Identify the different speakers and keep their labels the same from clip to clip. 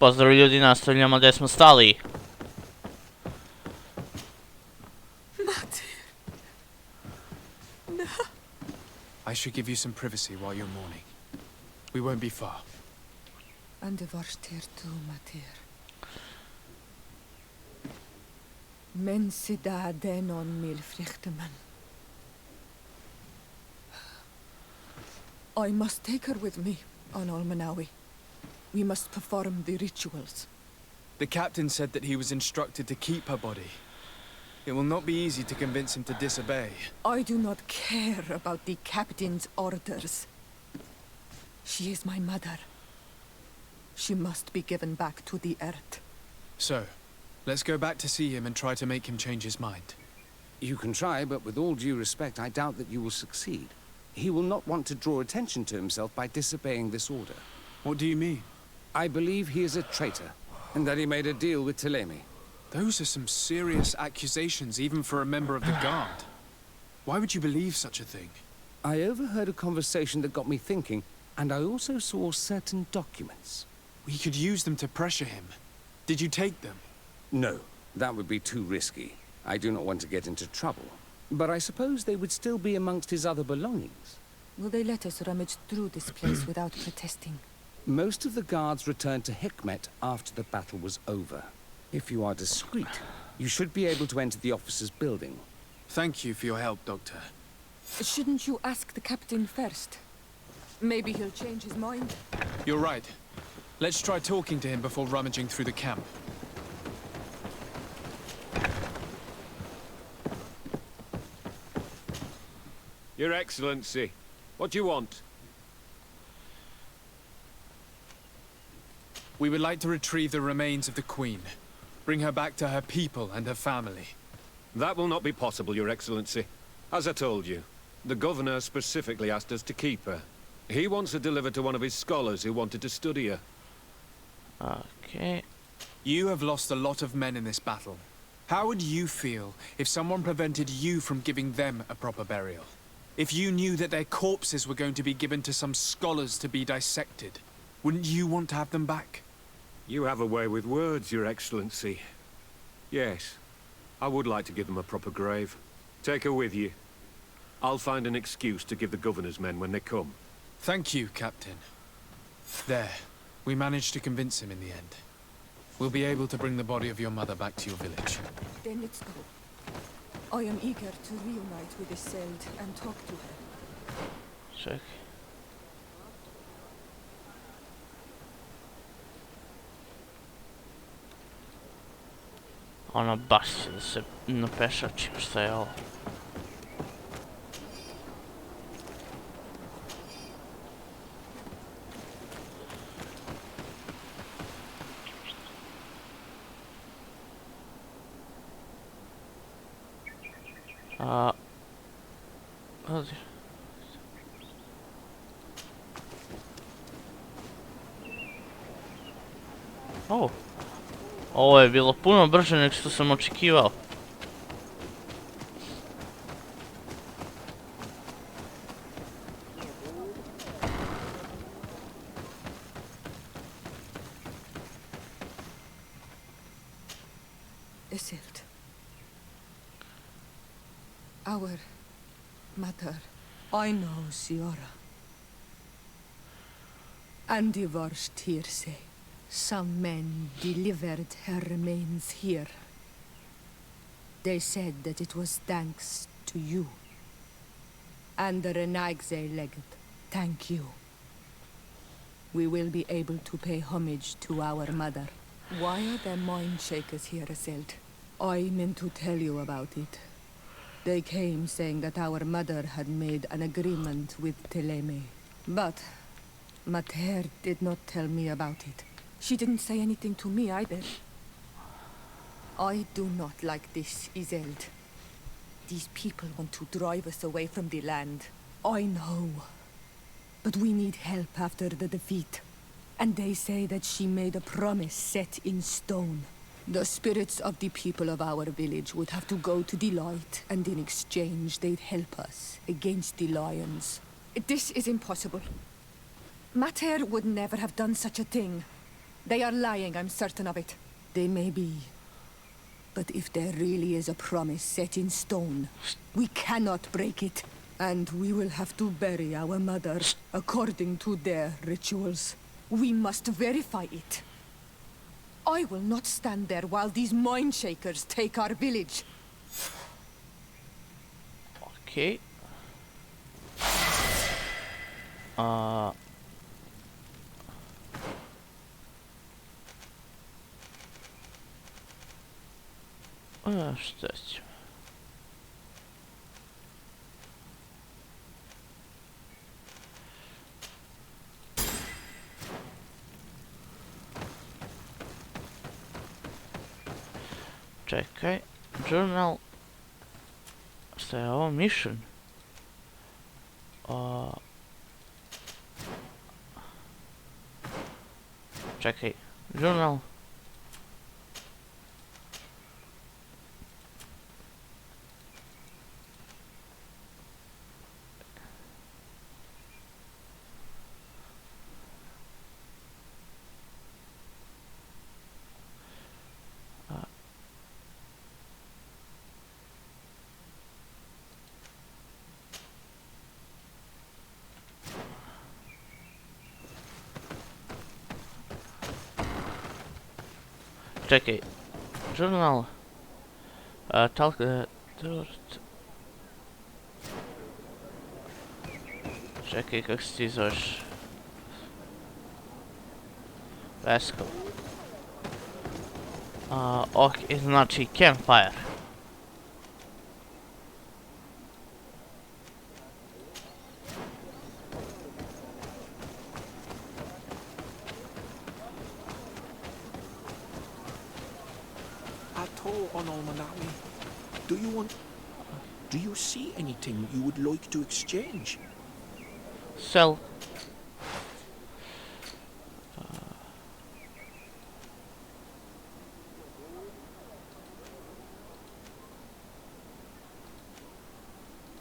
Speaker 1: Pozdrav ljudi, nastavljamo gdje smo stali.
Speaker 2: No. I should give you some privacy while you're mourning. We won't be far.
Speaker 3: And de varster tu, mater. Men sida denon mil frichteman. I must take her with me on Almanawi. We must perform the rituals.
Speaker 2: The captain said that he was instructed to keep her body. It will not be easy to convince him to disobey.
Speaker 3: I do not care about the captain's orders. She is my mother. She must be given back to the earth.
Speaker 2: So, let's go back to see him and try to make him change his mind.
Speaker 4: You can try, but with all due respect, I doubt that you will succeed. He will not want to draw attention to himself by disobeying this order.
Speaker 2: What do you mean?
Speaker 4: I believe he is a traitor, and that he made a deal with Telemi.
Speaker 2: Those are some serious accusations, even for a member of the guard. Why would you believe such a thing?
Speaker 4: I overheard a conversation that got me thinking, and I also saw certain documents.
Speaker 2: We could use them to pressure him. Did you take them?
Speaker 4: No, that would be too risky. I do not want to get into trouble. But I suppose they would still be amongst his other belongings.
Speaker 3: Will they let us rummage through this place without protesting?
Speaker 4: Most of the guards returned to Hikmet after the battle was over. If you are discreet, you should be able to enter the officer's building.
Speaker 2: Thank you for your help, Doctor.
Speaker 3: Shouldn't you ask the captain first? Maybe he'll change his mind.
Speaker 2: You're right. Let's try talking to him before rummaging through the camp.
Speaker 5: Your Excellency, what do you want?
Speaker 2: We would like to retrieve the remains of the Queen. Bring her back to her people and her family.
Speaker 5: That will not be possible, Your Excellency. As I told you, the Governor specifically asked us to keep her. He wants her delivered to one of his scholars who wanted to study her.
Speaker 1: Okay.
Speaker 2: You have lost a lot of men in this battle. How would you feel if someone prevented you from giving them a proper burial? If you knew that their corpses were going to be given to some scholars to be dissected, wouldn't you want to have them back?
Speaker 5: You have a way with words, Your Excellency. Yes, I would like to give them a proper grave. Take her with you. I'll find an excuse to give the Governor's men when they come.
Speaker 2: Thank you, Captain. There. We managed to convince him in the end. We'll be able to bring the body of your mother back to your village.
Speaker 3: Then let's go. I am eager to reunite with Iselt and talk to her.
Speaker 1: Check. Ono baš će da se napešačim, šta je ovo? Ovo je bilo puno brže nego što sam očekivao.
Speaker 3: Iselt. Our mother. I know, Siora. And the worst here say. Some men delivered her remains here. They said that it was thanks to you. And the Renagze legend, thank you. We will be able to pay homage to our mother. Why are there mind shakers here, Iselt? I meant to tell you about it. They came saying that our mother had made an agreement with Telemi. But Mater did not tell me about it. She didn't say anything to me either. I do not like this, Iselt. These people want to drive us away from the land. I know. But we need help after the defeat. And they say that she made a promise set in stone. The spirits of the people of our village would have to go to the light, and in exchange they'd help us against the lions. This is impossible. Mater would never have done such a thing. They are lying, I'm certain of it. They may be. But if there really is a promise set in stone, we cannot break it. And we will have to bury our mother according to their rituals. We must verify it. I will not stand there while these mind shakers take our village.
Speaker 1: Okay. Šta ću? Čekaj, journal, šta je ovo, mission? Čekaj, journal. Čekaj, journal, talk, čekaj, kako se ti zoveš? Vesko. Ok, znači campfire.
Speaker 6: Do you see anything you would like to exchange?
Speaker 1: Sell.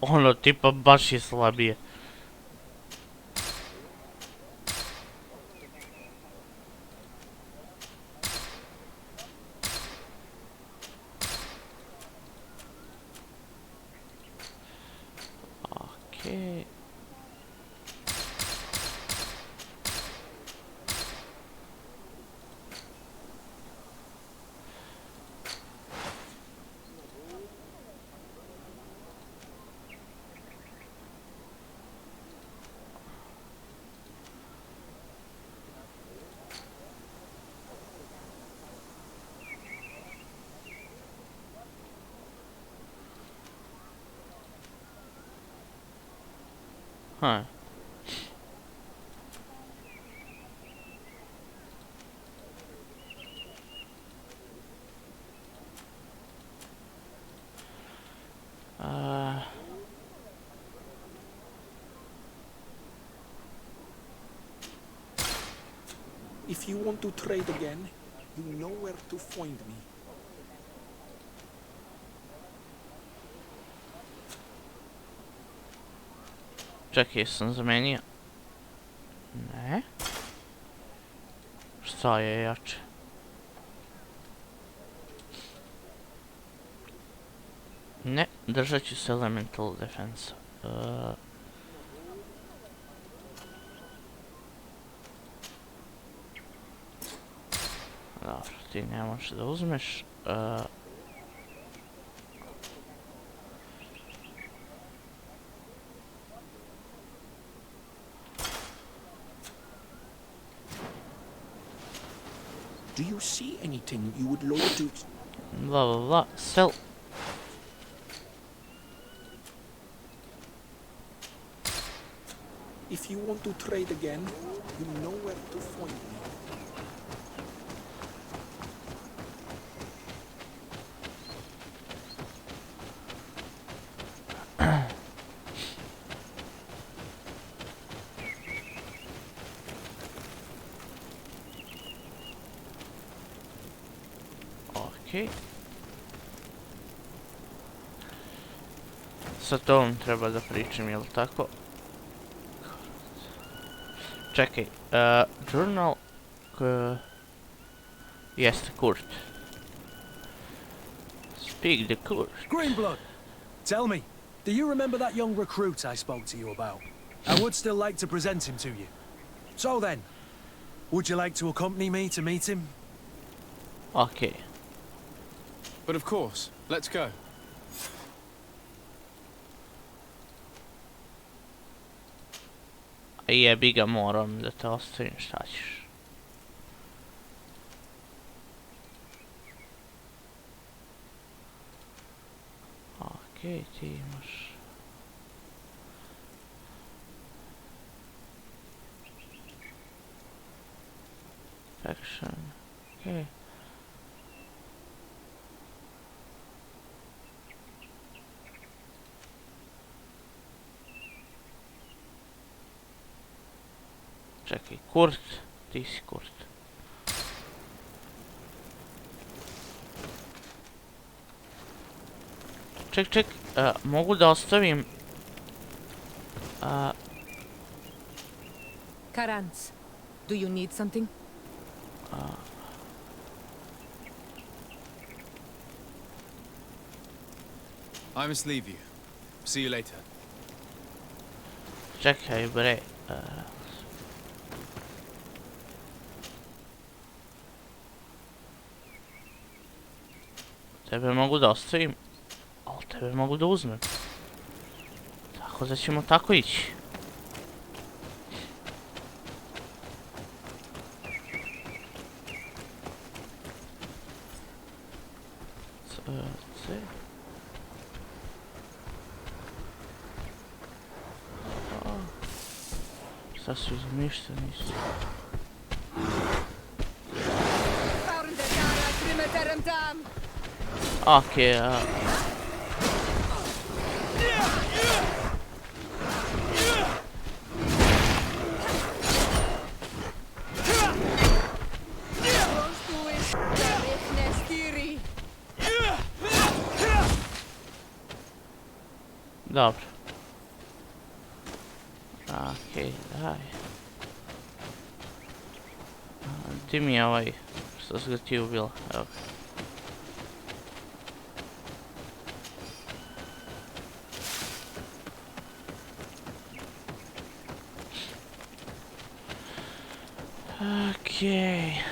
Speaker 1: Ono tipa baš je slabije. Okay. Huh.
Speaker 6: If you want to trade again, you know where to find me.
Speaker 1: Čekaj, sam zamenio. Ne. Šta je jače? Ne, držat ću se elemental defense. Dobro, ti ne možeš da uzmeš.
Speaker 6: Do you see anything you would like to...
Speaker 1: Blah blah blah, sell.
Speaker 6: If you want to trade again, you know where to find me.
Speaker 1: Okej. Sa tom treba da pričam, jel tako? Čekaj, journal, Jeste Kurt. Speak the Kurt.
Speaker 7: Greenblood, tell me, do you remember that young recruit I spoke to you about? I would still like to present him to you. So then, would you like to accompany me to meet him?
Speaker 1: Okay.
Speaker 2: But of course, let's go.
Speaker 1: Jebi ga, moram da te ostavim, šta ćeš? Okej, ti imaš... Faction, okej. Čekaj, Kurt, ti si Kurt. Ček, mogu da ostavim...
Speaker 3: Karans, do you need something?
Speaker 2: I must leave you. See you later.
Speaker 1: Čekaj, bre. Tebe mogu da ostavim, ali tebe mogu da uzmem. Tako da ćemo tako ići. C. Šta su izmišljeni? Okej, dobro. Okej, daj. Ti mi je ovaj, što si ga ti ubila, evo. Okej.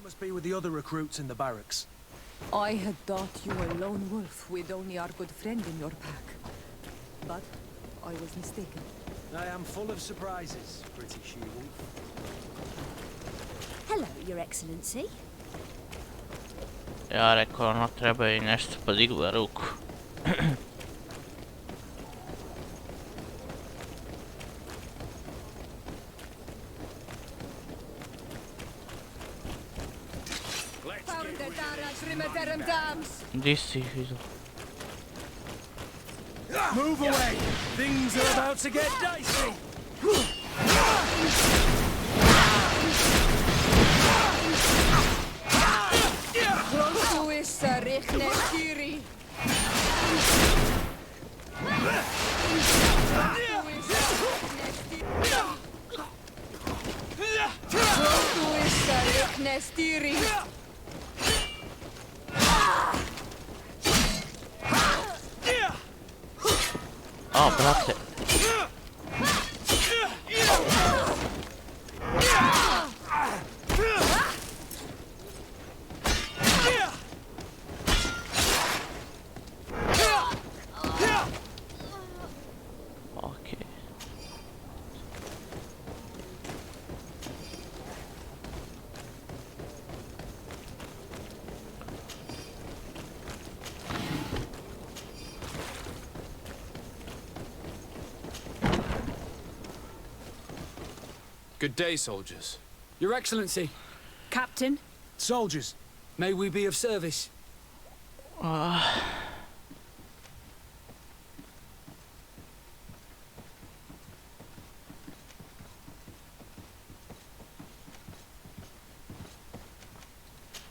Speaker 7: Must be with the other recruits in the barracks.
Speaker 3: I had thought you were a lone wolf with only our good friend in your pack. But I was mistaken.
Speaker 7: I am full of surprises, pretty she-wolf.
Speaker 8: Hello, Your Excellency.
Speaker 1: Ja rekao, ono treba i nešto podigla ruku. Gdje si ih vidio?
Speaker 7: Move away! Things are about to get dicey!
Speaker 1: O, brate. Okej.
Speaker 2: Good day, soldiers.
Speaker 9: Your Excellency,
Speaker 8: Captain,
Speaker 7: Soldiers,
Speaker 9: may we be of service?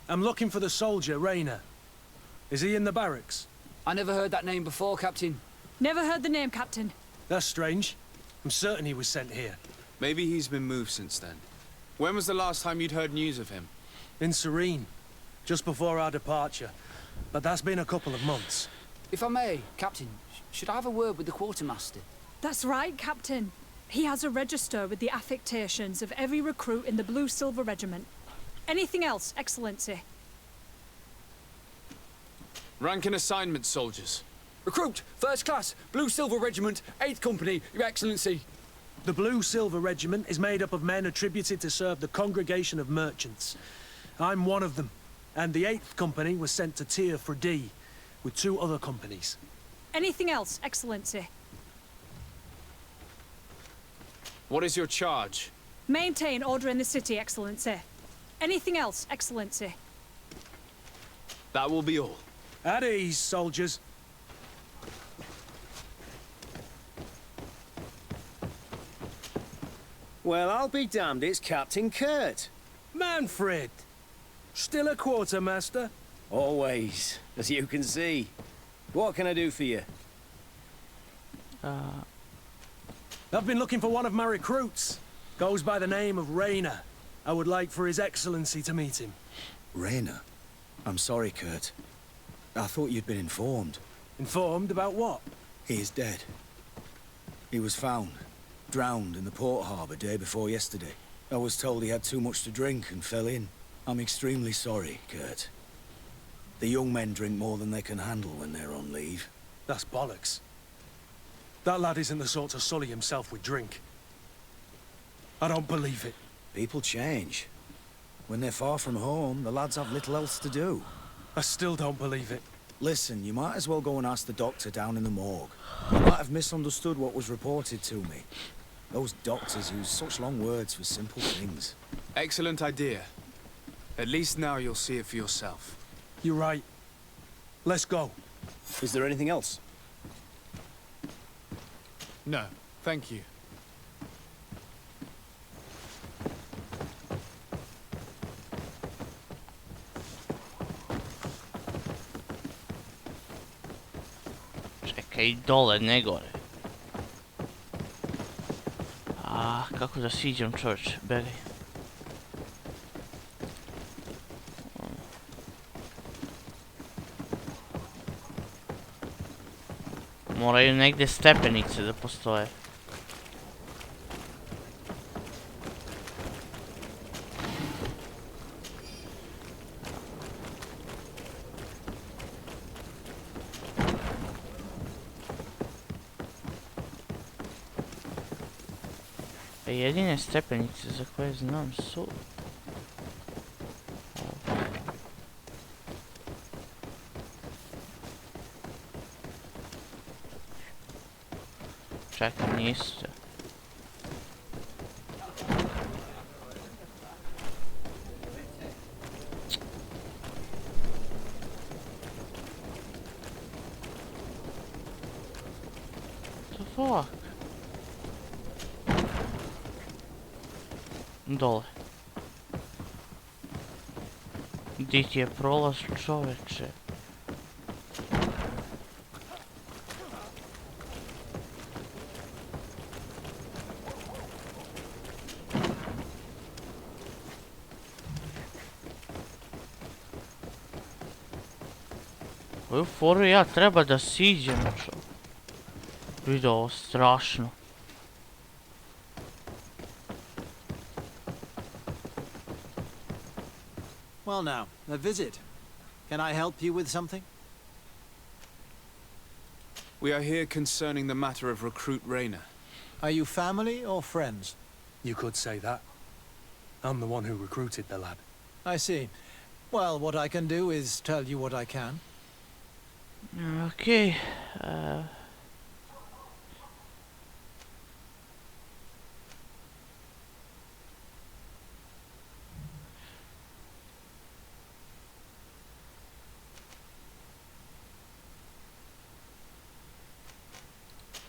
Speaker 7: I'm looking for the soldier, Rayner. Is he in the barracks?
Speaker 9: I never heard that name before, Captain.
Speaker 8: Never heard the name, Captain.
Speaker 7: That's strange. I'm certain he was sent here.
Speaker 2: Maybe he's been moved since then. When was the last time you'd heard news of him?
Speaker 7: In Serene, just before our departure. But that's been a couple of months.
Speaker 9: If I may, Captain, should I have a word with the quartermaster?
Speaker 8: That's right, Captain. He has a register with the affectations of every recruit in the Blue Silver Regiment. Anything else, Excellency?
Speaker 2: Rank and assignment, soldiers.
Speaker 9: Recruit, first class, Blue Silver Regiment, 8th Company, Your Excellency.
Speaker 7: The Blue Silver Regiment is made up of men attributed to serve the Congregation of Merchants. I'm one of them, and the 8th Company was sent to Tier for D, with 2 other companies.
Speaker 8: Anything else, Excellency?
Speaker 2: What is your charge?
Speaker 8: Maintain order in the city, Excellency. Anything else, Excellency?
Speaker 2: That will be all.
Speaker 7: At ease, soldiers.
Speaker 10: Well, I'll be damned, it's Captain Kurt.
Speaker 7: Manfred! Still a quartermaster?
Speaker 10: Always, as you can see. What can I do for you?
Speaker 7: I've been looking for one of my recruits. Goes by the name of Rayner. I would like for His Excellency to meet him.
Speaker 11: Rayner? I'm sorry, Kurt. I thought you'd been informed.
Speaker 7: Informed about what?
Speaker 11: He is dead. He was found, drowned in the port harbour day before yesterday. I was told he had too much to drink and fell in. I'm extremely sorry, Kurt. The young men drink more than they can handle when they're on leave.
Speaker 7: That's bollocks. That lad isn't the sort to sully himself with drink. I don't believe it.
Speaker 11: People change. When they're far from home, the lads have little else to do.
Speaker 7: I still don't believe it.
Speaker 11: Listen, you might as well go and ask the doctor down in the morgue. You might have misunderstood what was reported to me. Those doctors use such long words for simple things.
Speaker 2: Excellent idea. At least now you'll see it for yourself.
Speaker 7: You're right. Let's go.
Speaker 10: Is there anything else?
Speaker 2: No, thank you.
Speaker 1: Čekaj, dole, ne gore. A, kako da siđem, čovječ, beri. Moraju negdje stepenice da postoje. Jedine stepenice za koje znam su... Čekaj, nisu. What the fuck? Dole. Gdje ti je prolaz, čoveče? Koju foru ja treba da siđem, čo? Vidi ovo strašno.
Speaker 12: Well now, a visit. Can I help you with something?
Speaker 2: We are here concerning the matter of recruit Rayner.
Speaker 12: Are you family or friends?
Speaker 7: You could say that. I'm the one who recruited the lad.
Speaker 12: I see. Well, what I can do is tell you what I can.
Speaker 1: Okay.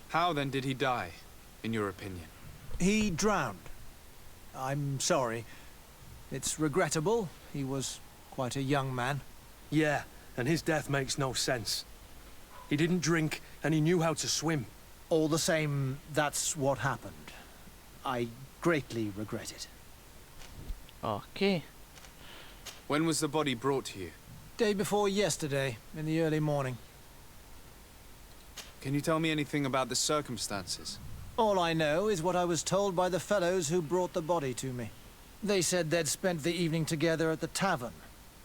Speaker 2: How then did he die, in your opinion?
Speaker 12: He drowned. I'm sorry. It's regrettable. He was quite a young man.
Speaker 7: Yeah, and his death makes no sense. He didn't drink, and he knew how to swim.
Speaker 12: All the same, that's what happened. I greatly regret it.
Speaker 1: Okay.
Speaker 2: When was the body brought to you?
Speaker 12: Day before yesterday, in the early morning.
Speaker 2: Can you tell me anything about the circumstances?
Speaker 12: All I know is what I was told by the fellows who brought the body to me. They said they'd spent the evening together at the tavern,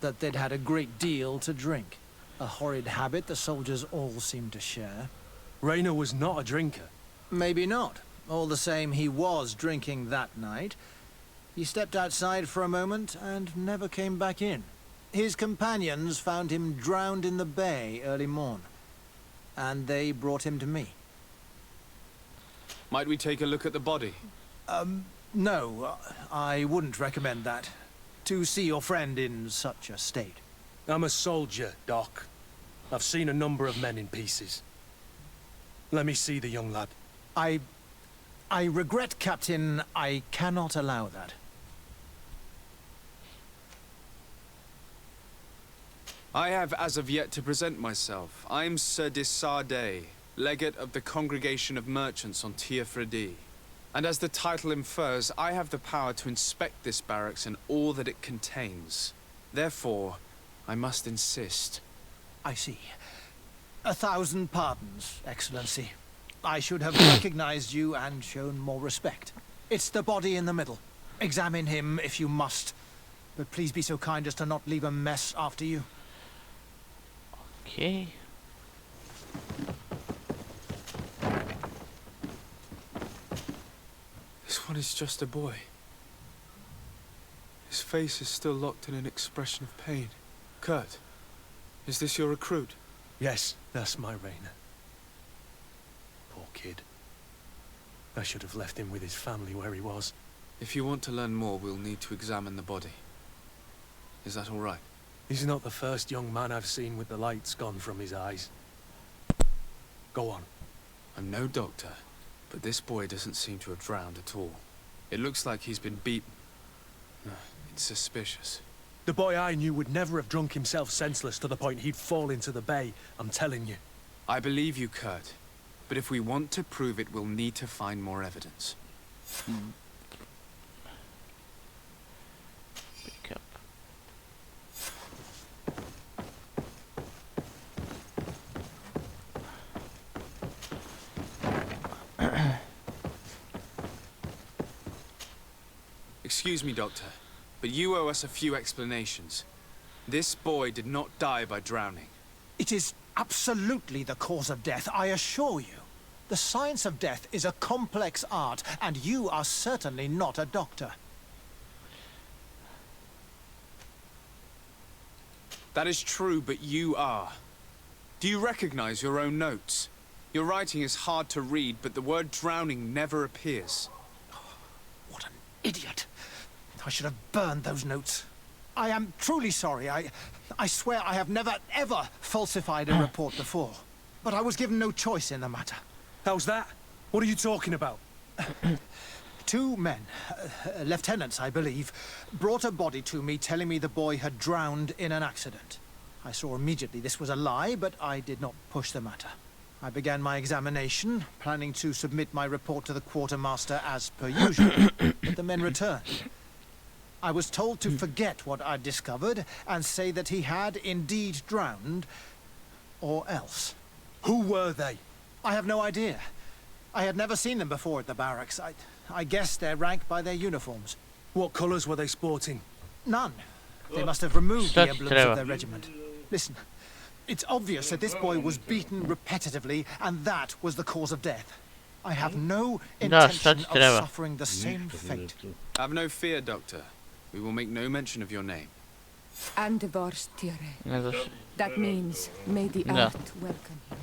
Speaker 12: that they'd had a great deal to drink. A horrid habit the soldiers all seemed to share.
Speaker 7: Rainer was not a drinker.
Speaker 12: Maybe not. All the same, he was drinking that night. He stepped outside for a moment and never came back in. His companions found him drowned in the bay early morn, and they brought him to me.
Speaker 2: Might we take a look at the body?
Speaker 12: No, I wouldn't recommend that. To see your friend in such a state.
Speaker 7: I'm a soldier, Doc. I've seen a number of men in pieces. Let me see the young lad.
Speaker 12: I regret, Captain, I cannot allow that.
Speaker 2: I have as of yet to present myself. I'm Sir Desardet, legate of the Congregation of Merchants on Tiefredi. And as the title infers, I have the power to inspect this barracks and all that it contains. Therefore, I must insist.
Speaker 12: I see. 1,000 pardons, Excellency. I should have recognized you and shown more respect. It's the body in the middle. Examine him if you must. But please be so kind as to not leave a mess after you.
Speaker 1: Okay.
Speaker 2: This one is just a boy. His face is still locked in an expression of pain. Kurt, is this your recruit?
Speaker 7: Yes, that's my Rainer. Poor kid. I should have left him with his family where he was.
Speaker 2: If you want to learn more, we'll need to examine the body. Is that all right?
Speaker 7: He's not the first young man I've seen with the lights gone from his eyes. Go on.
Speaker 2: I'm no doctor, but this boy doesn't seem to have drowned at all. It looks like he's been beaten. It's suspicious.
Speaker 7: The boy I knew would never have drunk himself senseless to the point he'd fall into the bay, I'm telling you.
Speaker 2: I believe you, Kurt. But if we want to prove it, we'll need to find more evidence.
Speaker 1: Pick up.
Speaker 2: Excuse me, Doctor, but you owe us a few explanations. This boy did not die by drowning.
Speaker 12: It is absolutely the cause of death, I assure you. The science of death is a complex art, and you are certainly not a doctor.
Speaker 2: That is true, but you are. Do you recognize your own notes? Your writing is hard to read, but the word drowning never appears.
Speaker 12: What an idiot. I should have burned those notes. I am truly sorry. I swear I have never, ever falsified a report before. But I was given no choice in the matter.
Speaker 7: How's that? What are you talking about?
Speaker 12: 2 men, lieutenants I believe, brought a body to me telling me the boy had drowned in an accident. I saw immediately this was a lie, but I did not push the matter. I began my examination, planning to submit my report to the quartermaster as per usual, but the men returned. I was told to forget what I'd discovered and say that he had indeed drowned, or else.
Speaker 7: Who were they?
Speaker 12: I have no idea. I had never seen them before at the barracks. I guessed their rank by their uniforms.
Speaker 7: What colours were they sporting?
Speaker 12: None. They must have removed the emblems of their regiment. Listen, it's obvious that this boy was beaten repetitively, and that was the cause of death. I have no intention of suffering the same fate.
Speaker 2: Have no fear, Doctor. We will make no mention of your name.
Speaker 3: That means, may the earth welcome him.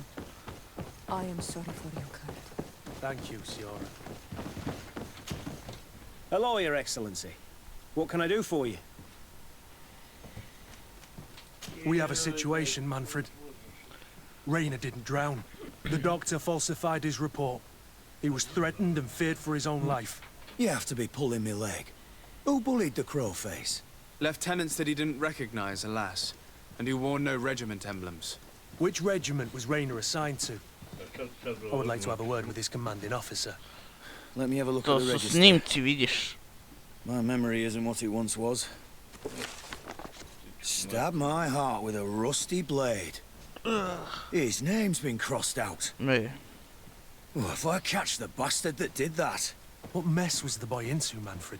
Speaker 3: I am sorry for you, Kurt.
Speaker 7: Thank you, Siora.
Speaker 10: Hello, Your Excellency. What can I do for you?
Speaker 7: We have a situation, Manfred. Rainer didn't drown. The doctor falsified his report. He was threatened and feared for his own life.
Speaker 11: You have to be pulling me leg. Who bullied the crow face?
Speaker 2: Lieutenants that he didn't recognize, alas, and who wore no regiment emblems.
Speaker 7: Which regiment was Rayner assigned to? I would like to have a word with his commanding officer.
Speaker 11: Let me have a look
Speaker 1: To
Speaker 11: at the
Speaker 1: su
Speaker 11: register.
Speaker 1: snimci, vidiš.
Speaker 11: My memory isn't what it once was. Stab my heart with a rusty blade. His name's been crossed out.
Speaker 1: Ne.
Speaker 11: Oh, if I catch the bastard that did that.
Speaker 7: What mess was the boy into, Manfred?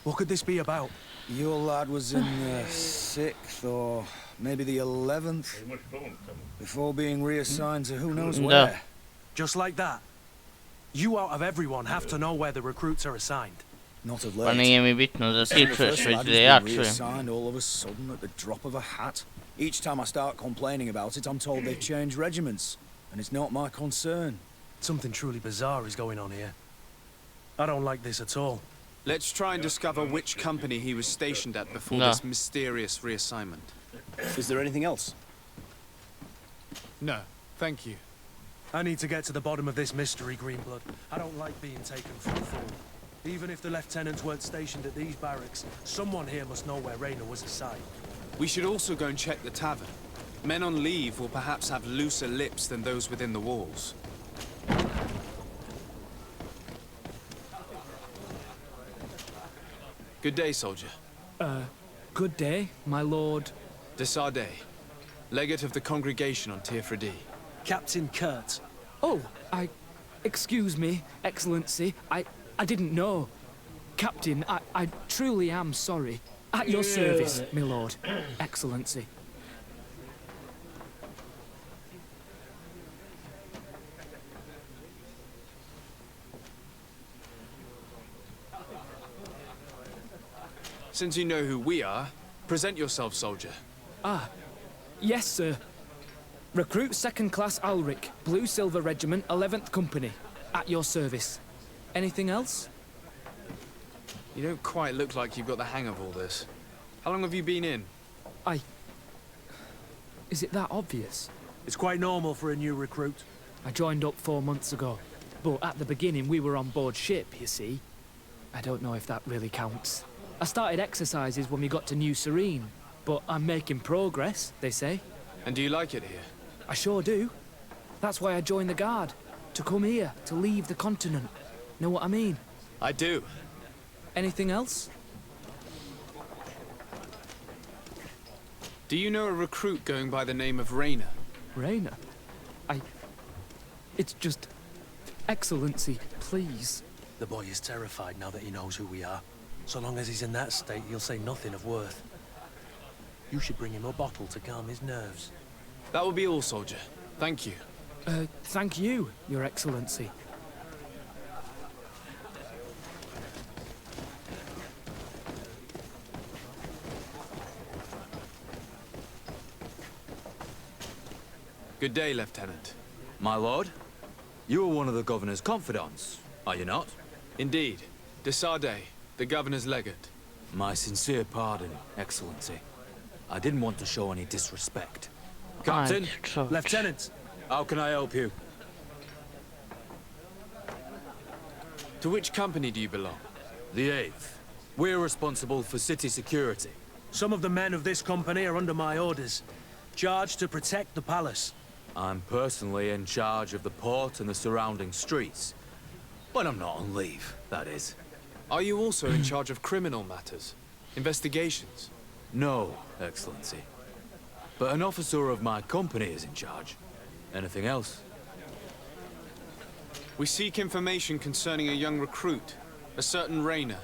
Speaker 7: What could this be about?
Speaker 11: Your lad was in the 6th or maybe the 11th before being reassigned to who knows where.
Speaker 7: Just like that? You out of everyone have to know where the recruits are assigned.
Speaker 11: Not of
Speaker 1: Pa
Speaker 11: late.
Speaker 1: nije mi bitno da ti
Speaker 11: The
Speaker 1: čuješ,
Speaker 11: first
Speaker 1: već
Speaker 11: lad
Speaker 1: da
Speaker 11: has
Speaker 1: ja
Speaker 11: been
Speaker 1: čujem.
Speaker 11: reassigned all of a sudden at the drop of a hat. Each time I start complaining about it, I'm told they've changed regiments, and it's not my concern.
Speaker 7: Something truly bizarre is going on here. I don't like this at all.
Speaker 2: Let's try and discover which company he was stationed at before this mysterious reassignment.
Speaker 10: Is there anything else?
Speaker 2: No, thank you.
Speaker 7: I need to get to the bottom of this mystery, Greenblood. I don't like being taken for a fool. Even if the lieutenants weren't stationed at these barracks, someone here must know where Rayner was assigned.
Speaker 2: We should also go and check the tavern. Men on leave will perhaps have looser lips than those within the walls. Good day, soldier.
Speaker 13: Good day, my lord.
Speaker 2: De Sardet, legate of the congregation on Tirfredi.
Speaker 7: Captain Kurt.
Speaker 13: Oh, excuse me, Excellency. I didn't know. Captain, I truly am sorry. At your service, my lord. Excellency.
Speaker 2: Since you know who we are, present yourself, soldier.
Speaker 13: Yes, sir. Recruit 2nd Class Ulrich, Blue Silver Regiment, 11th Company. At your service. Anything else?
Speaker 2: You don't quite look like you've got the hang of all this. How long have you been in?
Speaker 13: Is it that obvious?
Speaker 7: It's quite normal for a new recruit.
Speaker 13: I joined up 4 months ago. But at the beginning, we were on board ship, you see. I don't know if that really counts. I started exercises when we got to New Serene. But I'm making progress, they say.
Speaker 2: And do you like it here?
Speaker 13: I sure do. That's why I joined the Guard. To come here, to leave the continent. Know what I mean?
Speaker 2: I do.
Speaker 13: Anything else?
Speaker 2: Do you know a recruit going by the name of Rayner?
Speaker 13: Rayner? It's just... Excellency, please.
Speaker 7: The boy is terrified now that he knows who we are. So long as he's in that state, he'll say nothing of worth. You should bring him a bottle to calm his nerves.
Speaker 2: That will be all, soldier. Thank you.
Speaker 13: Thank you, Your Excellency.
Speaker 2: Good day, Lieutenant.
Speaker 14: My lord, you are one of the governor's confidants, are you not?
Speaker 2: Indeed. De Sardet, the governor's legate.
Speaker 14: My sincere pardon, Excellency. I didn't want to show any disrespect. Captain!
Speaker 7: Lieutenant!
Speaker 14: How can I help you?
Speaker 2: To which company do you belong?
Speaker 14: The 8th. We're responsible for city security.
Speaker 7: Some of the men of this company are under my orders, charged to protect the palace.
Speaker 14: I'm personally in charge of the port and the surrounding streets. When I'm not on leave, that is.
Speaker 2: Are you also in charge of criminal matters? Investigations?
Speaker 14: No, Excellency. But an officer of my company is in charge. Anything else?
Speaker 2: We seek information concerning a young recruit, a certain Rayner.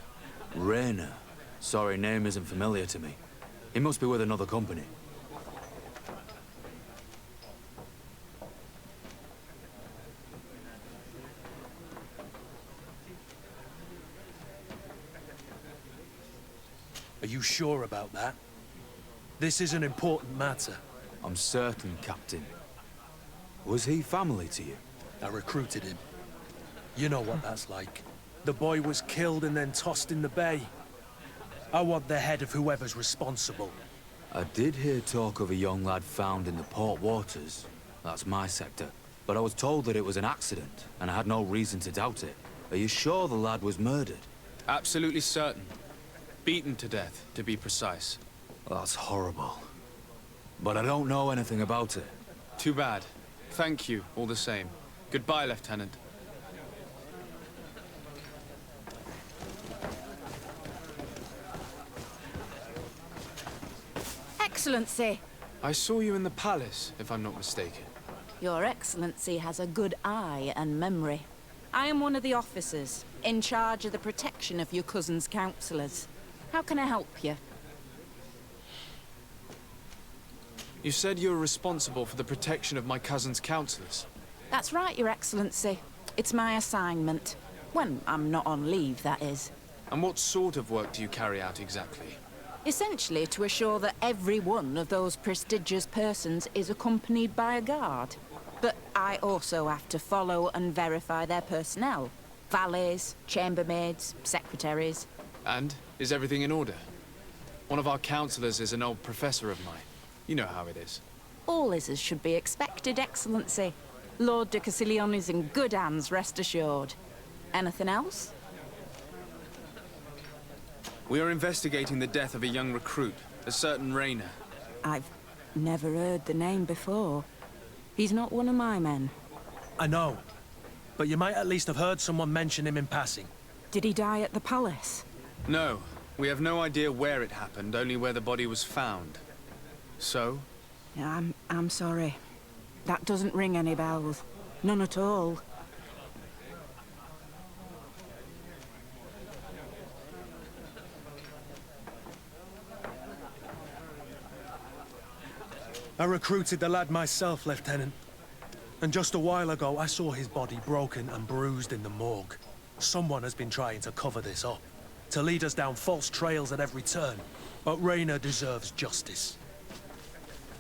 Speaker 14: Rayner? Sorry, name isn't familiar to me. He must be with another company.
Speaker 7: Are you sure about that? This is an important matter.
Speaker 14: I'm certain, Captain. Was he family to you?
Speaker 7: I recruited him. You know what that's like. The boy was killed and then tossed in the bay. I want the head of whoever's responsible.
Speaker 14: I did hear talk of a young lad found in the port waters. That's my sector. But I was told that it was an accident, and I had no reason to doubt it. Are you sure the lad was murdered?
Speaker 2: Absolutely certain. Beaten to death, to be precise.
Speaker 14: That's horrible. But I don't know anything about it.
Speaker 2: Too bad. Thank you, all the same. Goodbye, Lieutenant.
Speaker 15: Excellency!
Speaker 2: I saw you in the palace, if I'm not mistaken.
Speaker 15: Your Excellency has a good eye and memory. I am one of the officers, in charge of the protection of your cousin's councillors. How can I help you?
Speaker 2: You said you were responsible for the protection of my cousin's councillors.
Speaker 15: That's right, Your Excellency. It's my assignment. When I'm not on leave, that is.
Speaker 2: And what sort of work do you carry out exactly?
Speaker 15: Essentially to assure that every one of those prestigious persons is accompanied by a guard. But I also have to follow and verify their personnel. Valets, chambermaids, secretaries.
Speaker 2: And is everything in order? One of our councillors is an old professor of mine. You know how it is.
Speaker 15: All is as should be expected, Excellency. Lord de Cassilion is in good hands, rest assured. Anything else?
Speaker 2: We are investigating the death of a young recruit, a certain Rainer.
Speaker 15: I've never heard the name before. He's not one of my men.
Speaker 7: I know. But you might at least have heard someone mention him in passing.
Speaker 15: Did he die at the palace?
Speaker 2: No. We have no idea where it happened, only where the body was found. So?
Speaker 15: I'm sorry. That doesn't ring any bells. None at all.
Speaker 7: I recruited the lad myself, Lieutenant. And just a while ago, I saw his body broken and bruised in the morgue. Someone has been trying to cover this up, to lead us down false trails at every turn. But Rainer deserves justice.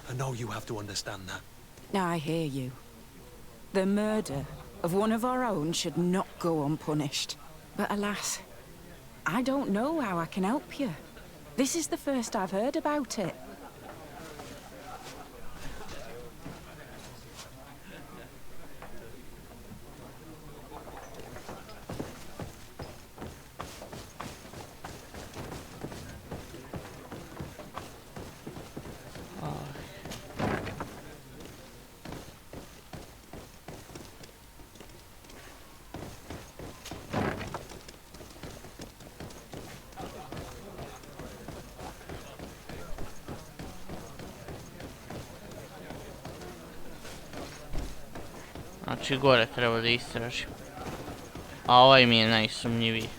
Speaker 7: I know you have to understand that.
Speaker 15: I hear you. The murder of one of our own should not go unpunished. But alas, I don't know how I can help you. This is the first I've heard about it.
Speaker 1: Znači gore treba da istražim. A ovaj mi je najsumnjiviji.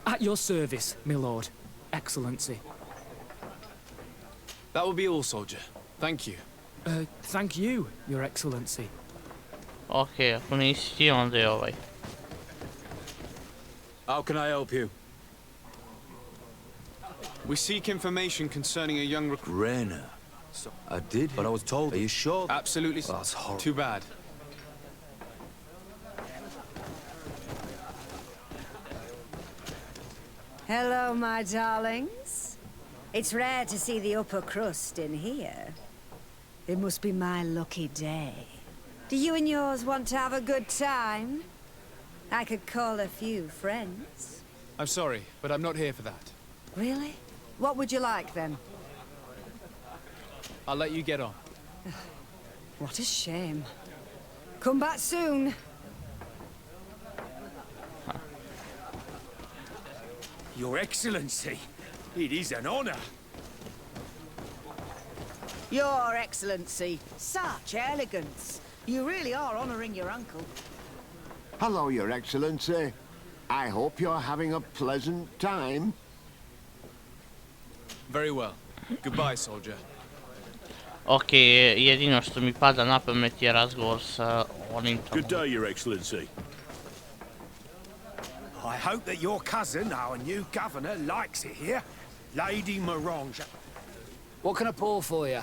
Speaker 13: At your service, my lord. Excellency.
Speaker 2: That will be all, soldier. Thank you.
Speaker 13: Thank you, your excellency.
Speaker 1: Okej, ako nisi ti, onda je ovaj.
Speaker 14: How can I help you?
Speaker 2: We seek information concerning a young recruit.
Speaker 14: Rainer. I did, but I was told. Are you sure?
Speaker 2: Absolutely.
Speaker 14: That's horrible.
Speaker 2: Too bad.
Speaker 16: Hello, my darlings. It's rare to see the upper crust in here. It must be my lucky day. Do you and yours want to have a good time? I could call a few friends.
Speaker 2: I'm sorry, but I'm not here for that.
Speaker 16: Really? What would you like, then?
Speaker 2: I'll let you get on.
Speaker 16: What a shame. Come back soon.
Speaker 11: Your Excellency, it is an honor.
Speaker 16: Your Excellency, such elegance. You really are honoring your uncle.
Speaker 17: Hello, Your Excellency. I hope you're having a pleasant time.
Speaker 2: Very well. Goodbye, soldier.
Speaker 1: Okej, jedino što mi pada na pamet je razgovor sa onim tamo.
Speaker 18: Good day, Your Excellency.
Speaker 11: I hope that your cousin, our new governor, likes it here. Lady Morange.
Speaker 9: What can I pour for you?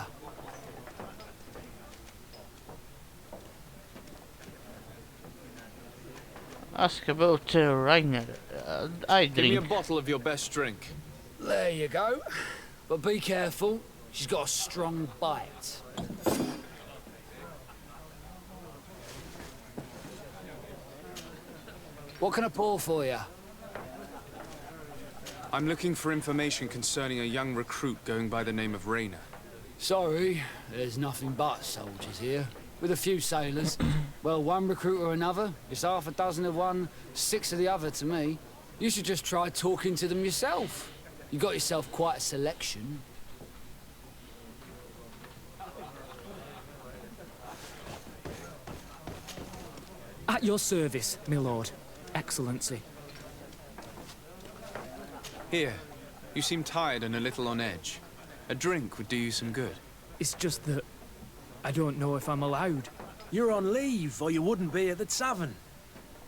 Speaker 1: Ask about Rainer. I drink.
Speaker 2: Give me a bottle of your best drink.
Speaker 9: There you go. But be careful. She's got a strong bite. What can I pour for you?
Speaker 2: I'm looking for information concerning a young recruit going by the name of Rainer.
Speaker 9: Sorry, there's nothing but soldiers here. With a few sailors. Well, one recruit or another. It's half a dozen of one, 6 of the other to me. You should just try talking to them yourself. You got yourself quite a selection.
Speaker 13: At your service, my lord. Excellency.
Speaker 2: Here, you seem tired and a little on edge. A drink would do you some good.
Speaker 13: It's just that I don't know if I'm allowed.
Speaker 7: You're on leave, or you wouldn't be at the tavern.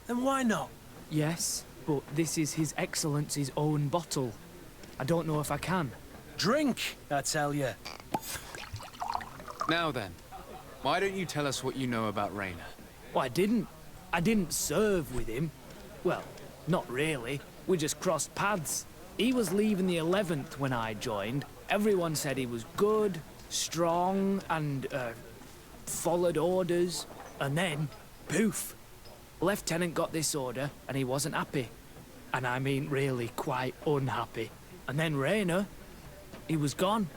Speaker 7: Then why not?
Speaker 13: Yes, but this is His Excellency's own bottle. I don't know if I can.
Speaker 7: Drink, I tell you.
Speaker 2: Now then, why don't you tell us what you know about Rainer?
Speaker 13: Well, I didn't serve with him. Well, not really. We just crossed paths. He was leaving the 11th when I joined. Everyone said he was good, strong, and, followed orders. And then, poof. Lieutenant got this order, and he wasn't happy. And I mean really quite unhappy. And then Rainer, he was gone.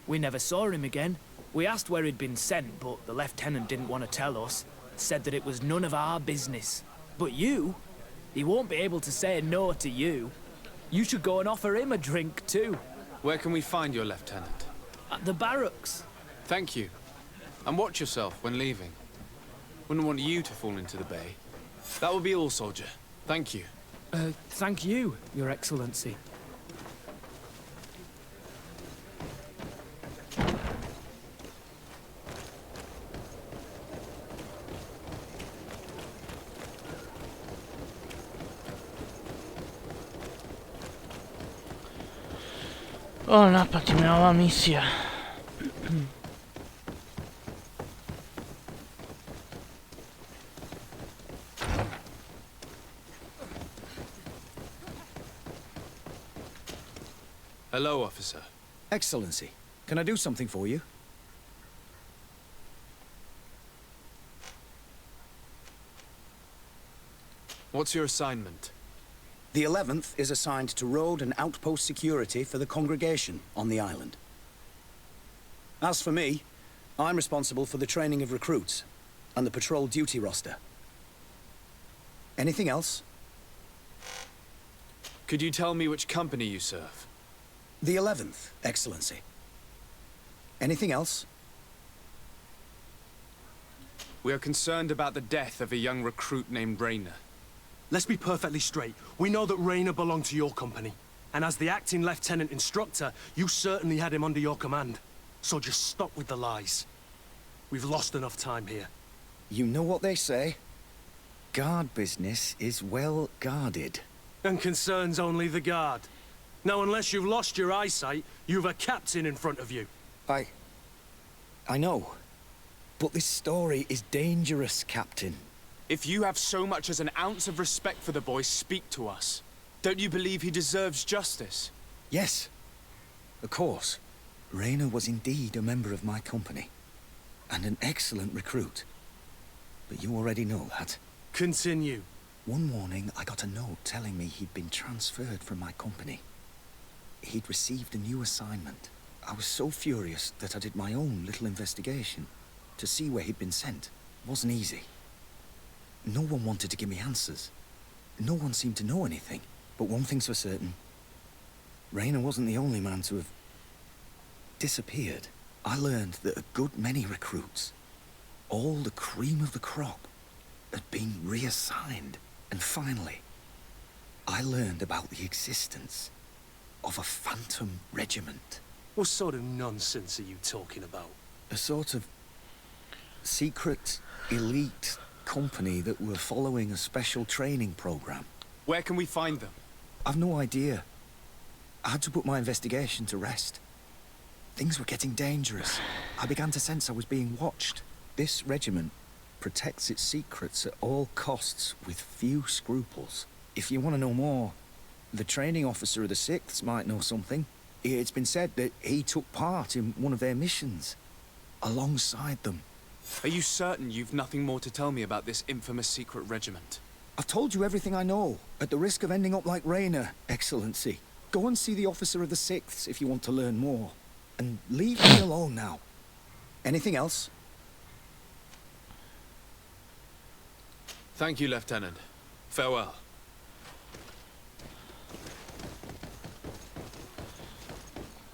Speaker 13: We never saw him again. We asked where he'd been sent, but the lieutenant didn't want to tell us. Said that it was none of our business. But you, he won't be able to say no to you. You should go and offer him a drink too.
Speaker 2: Where can we find your lieutenant?
Speaker 13: At the barracks.
Speaker 2: Thank you. And watch yourself when leaving. Wouldn't want you to fall into the bay. That will be all, soldier. Thank you.
Speaker 13: Thank you, Your Excellency.
Speaker 1: O, napadnie mnie ova misja.
Speaker 2: Hello, officer.
Speaker 11: Excellency, can I do something for you?
Speaker 2: What's your assignment?
Speaker 11: The 11th is assigned to road and outpost security for the congregation on the island. As for me, I'm responsible for the training of recruits and the patrol duty roster. Anything else?
Speaker 2: Could you tell me which company you serve?
Speaker 11: The 11th, Excellency. Anything else?
Speaker 2: We are concerned about the death of a young recruit named Rainer.
Speaker 7: Let's be perfectly straight. We know that Rainer belonged to your company. And as the acting lieutenant instructor, you certainly had him under your command. So just stop with the lies. We've lost enough time here.
Speaker 11: You know what they say? Guard business is well guarded.
Speaker 7: And concerns only the guard. Now, unless you've lost your eyesight, you've a captain in front of you.
Speaker 11: I know. But this story is dangerous, Captain.
Speaker 2: If you have so much as an ounce of respect for the boy, speak to us. Don't you believe he deserves justice?
Speaker 11: Yes, of course. Rainer was indeed a member of my company. And an excellent recruit. But you already know that.
Speaker 7: Continue.
Speaker 11: One morning, I got a note telling me he'd been transferred from my company. He'd received a new assignment. I was so furious that I did my own little investigation. To see where he'd been sent wasn't easy. No one wanted to give me answers. No one seemed to know anything. But one thing's for certain. Rainer wasn't the only man to have disappeared. I learned that a good many recruits, all the cream of the crop, had been reassigned. And finally, I learned about the existence of a phantom regiment.
Speaker 7: What sort of nonsense are you talking about?
Speaker 11: A sort of secret, elite company that were following a special training program.
Speaker 2: Where can we find them?
Speaker 11: I've no idea. I had to put my investigation to rest. Things were getting dangerous. I began to sense I was being watched. This regiment protects its secrets at all costs with few scruples. If you want to know more, the training officer of the 6th might know something. It's been said that he took part in one of their missions, alongside them.
Speaker 2: Are you certain you've nothing more to tell me about this infamous secret regiment?
Speaker 11: I've told you everything I know, at the risk of ending up like Rainer, Excellency. Go and see the officer of the 6th if you want to learn more. And leave me alone now. Anything else?
Speaker 2: Thank you, Lieutenant. Farewell.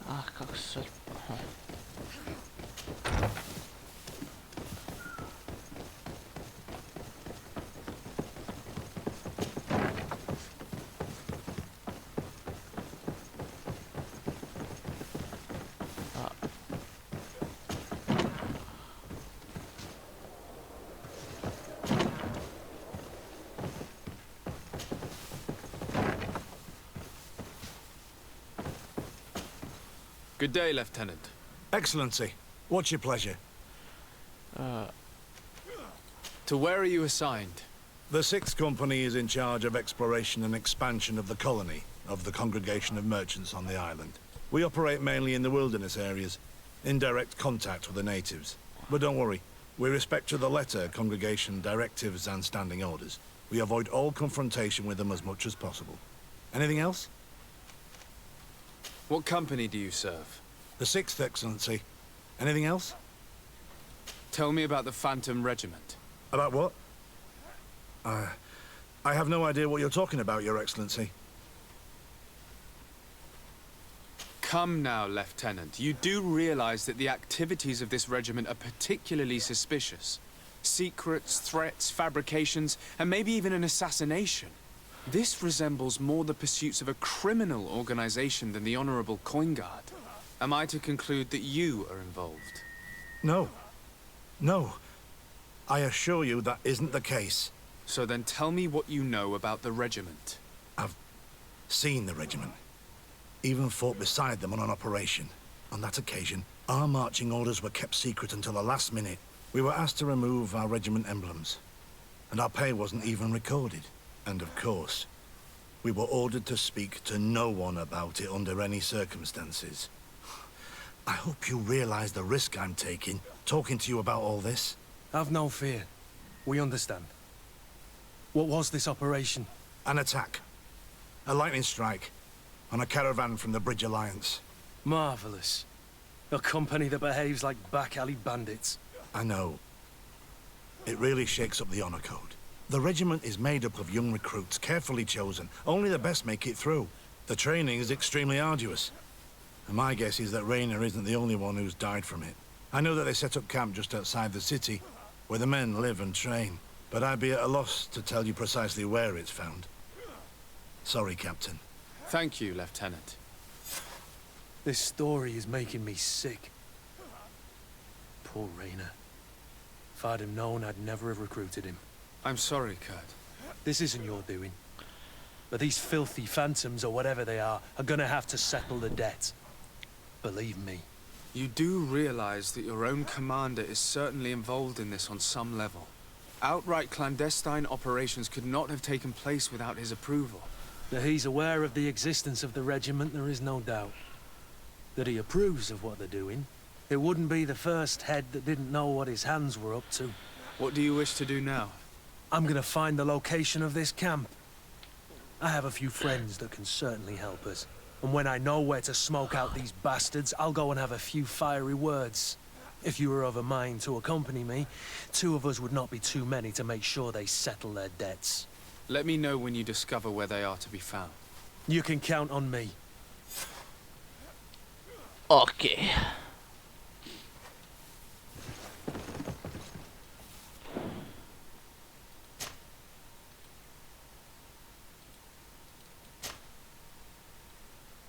Speaker 1: Ah, kako se... Aha.
Speaker 2: Good day, Lieutenant.
Speaker 18: Excellency, what's your pleasure?
Speaker 2: To where are you assigned?
Speaker 18: The 6th Company is in charge of exploration and expansion of the colony of the Congregation of Merchants on the island. We operate mainly in the wilderness areas, in direct contact with the natives. But don't worry, we respect to the letter congregation directives and standing orders. We avoid all confrontation with them as much as possible. Anything else?
Speaker 2: What company do you serve?
Speaker 18: The 6th, Excellency. Anything else?
Speaker 2: Tell me about the Phantom Regiment.
Speaker 18: About what? I have no idea what you're talking about, Your Excellency.
Speaker 2: Come now, Lieutenant. You do realize that the activities of this regiment are particularly suspicious. Secrets, threats, fabrications, and maybe even an assassination. This resembles more the pursuits of a criminal organization than the Honorable Coin Guard. Am I to conclude that you are involved?
Speaker 18: No. No. I assure you that isn't the case.
Speaker 2: So then tell me what you know about the regiment.
Speaker 18: I've seen the regiment. Even fought beside them on an operation. On that occasion, our marching orders were kept secret until the last minute. We were asked to remove our regiment emblems. And our pay wasn't even recorded. And of course, we were ordered to speak to no one about it under any circumstances. I hope you realize the risk I'm taking, talking to you about all this.
Speaker 7: Have no fear. We understand. What was this operation?
Speaker 18: An attack. A lightning strike on a caravan from the Bridge Alliance.
Speaker 7: Marvelous. A company that behaves like back-alley bandits.
Speaker 18: I know. It really shakes up the honor code. The regiment is made up of young recruits, carefully chosen. Only the best make it through. The training is extremely arduous. And my guess is that Rainer isn't the only one who's died from it. I know that they set up camp just outside the city, where the men live and train. But I'd be at a loss to tell you precisely where it's found. Sorry, Captain.
Speaker 2: Thank you, Lieutenant.
Speaker 7: This story is making me sick. Poor Rainer. If I'd have known, I'd never have recruited him.
Speaker 2: I'm sorry, Kurt.
Speaker 7: This isn't your doing. But these filthy phantoms, or whatever they are gonna have to settle the debt. Believe me.
Speaker 2: You do realize that your own commander is certainly involved in this on some level. Outright clandestine operations could not have taken place without his approval.
Speaker 7: That he's aware of the existence of the regiment, there is no doubt. That he approves of what they're doing. It wouldn't be the first head that didn't know what his hands were up to.
Speaker 2: What do you wish to do now?
Speaker 7: I'm gonna find the location of this camp. I have a few friends that can certainly help us. And when I know where to smoke out these bastards, I'll go and have a few fiery words. If you were of a mind to accompany me, 2 of us would not be too many to make sure they settle their debts.
Speaker 2: Let me know when you discover where they are to be found.
Speaker 7: You can count on me.
Speaker 1: Okay.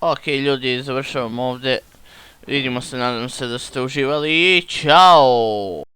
Speaker 1: Ok, ljudi, završavamo ovdje. Vidimo se, nadam se da ste uživali i čao!